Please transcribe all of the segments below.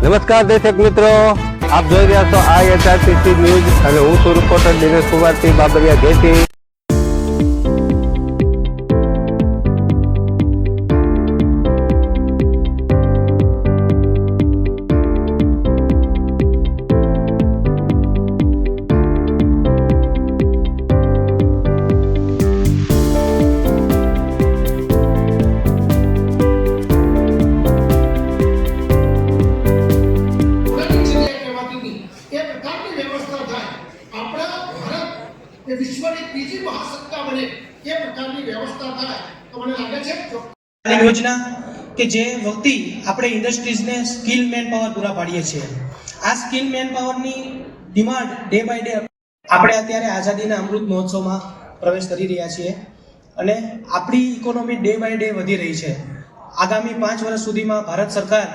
નમસ્કાર દર્શક મિત્રો, આપ જોઈ રહ્યા છો IHRTC ન્યૂઝ અને હું છું રિપોર્ટર દિનેશ કુમારસિંહ બાબરિયા ઘેટી। વિશ્વની ત્રીજી મહાસત્તા બને એ પ્રકારની વ્યવસ્થા થાય તો મને લાગે છે યોજના કે જે વ્યક્તિ આપણે ઇન્ડસ્ટ્રીઝને સ્કિલ મેન પાવર પૂરા પાડીએ છીએ। આ સ્કિલ મેન પાવરની ડિમાન્ડ ડે બાય ડે આપણે અત્યારે આઝાદીના અમૃત મહોત્સવમાં પ્રવેશ કરી રહ્યા છીએ અને આપણી ઇકોનોમી ડે બાય ડે વધી રહી છે। આગામી 5 વર્ષ સુધીમાં ભારત સરકાર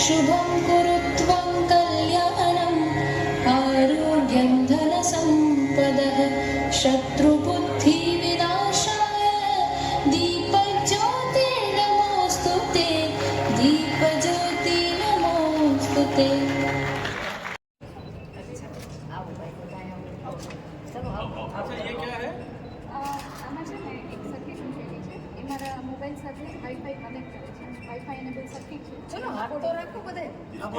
शुभं कुरुत्वं कल्याणं आरोग्यं धनसम्पदः शत्रुबुद्धि विनाशाय दीपज्योति नमोस्तुते दीपज्योति नमोस्तुते। मोबाइल સાથે વાઈફાઈ કનેક્ટ કરે છે, વાઈફાઈ એનેબલ સર્કિટ છે। ચલો આપો તો રાખો બધે આપો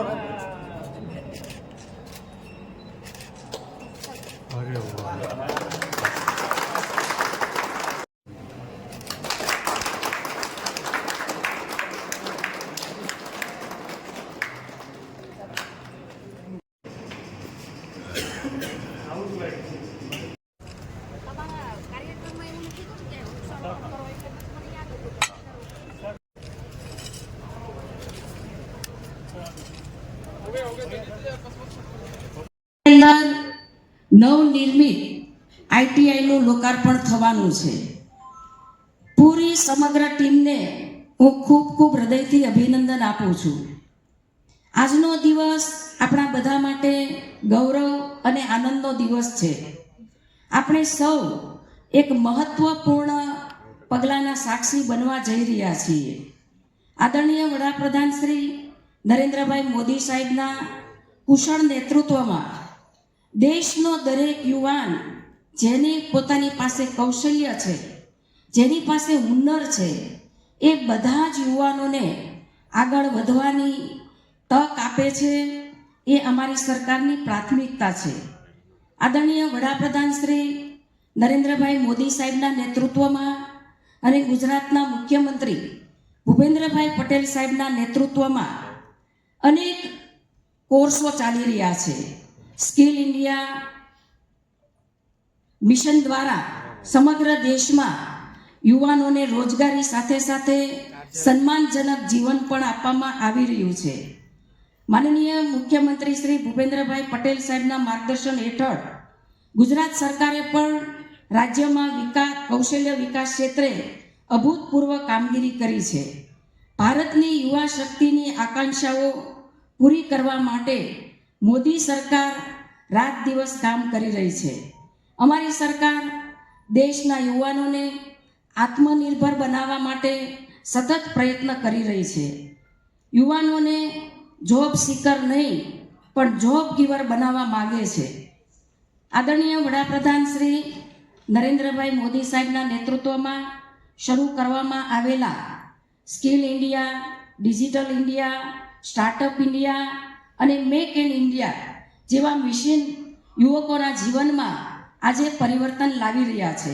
અરે વાહ। નવનિર્મિત ITIનું લોકાર્પણ થવાનું છે। પૂરી સમગ્ર ટીમને હું ખૂબ ખૂબ હૃદયથી અભિનંદન આપું છું। આજનો દિવસ આપણા બધા માટે ગૌરવ અને આનંદનો દિવસ છે। આપણે સૌ એક મહત્વપૂર્ણ પગલાંના સાક્ષી બનવા જઈ રહ્યા છીએ। આદરણીય વડાપ્રધાન શ્રી નરેન્દ્રભાઈ મોદી સાહેબના કુશળ નેતૃત્વમાં દેશનો દરેક યુવાન જેની પોતાની પાસે કૌશલ્ય છે, જેની પાસે હુનર છે, એ બધા જ યુવાનોને આગળ વધવાની તક આપે છે। એ અમારી સરકારની પ્રાથમિકતા છે। આદરણીય વડાપ્રધાન શ્રી નરેન્દ્રભાઈ મોદી સાહેબના નેતૃત્વમાં અને ગુજરાતના મુખ્યમંત્રી ભૂપેન્દ્રભાઈ પટેલ સાહેબના નેતૃત્વમાં અનેક કોર્સો ચાલી રહ્યા છે। સ્કિલ ઇન્ડિયા મિશન દ્વારા સમગ્ર દેશમાં યુવાનોને રોજગારી સાથે સાથે સન્માનજનક જીવન પણ આપવામાં આવી રહ્યું છે। માનનીય મુખ્યમંત્રી શ્રી ભૂપેન્દ્રભાઈ પટેલ સાહેબના માર્ગદર્શન હેઠળ ગુજરાત સરકારે પણ રાજ્યમાં કૌશલ્ય વિકાસ ક્ષેત્રે અભૂતપૂર્વ કામગીરી કરી છે। ભારતની યુવા શક્તિની આકાંક્ષાઓ પૂરી કરવા માટે મોદી સરકાર રાત દિવસ કામ કરી રહી છે। અમારી સરકાર દેશના યુવાનોને આત્મનિર્ભર બનાવવા માટે સતત પ્રયત્ન કરી રહી છે। યુવાનોને જોબ સીકર નહીં પણ જોબ ગીવર બનાવવા માંગે છે। આદરણીય વડાપ્રધાન શ્રી નરેન્દ્રભાઈ મોદી સાહેબના નેતૃત્વમાં શરૂ કરવામાં આવેલા skill India, digital India, startup India અને મેક ઇન ઇન્ડિયા જેવા મિશન યુવકોના જીવનમાં આજે પરિવર્તન લાવી રહ્યા છે।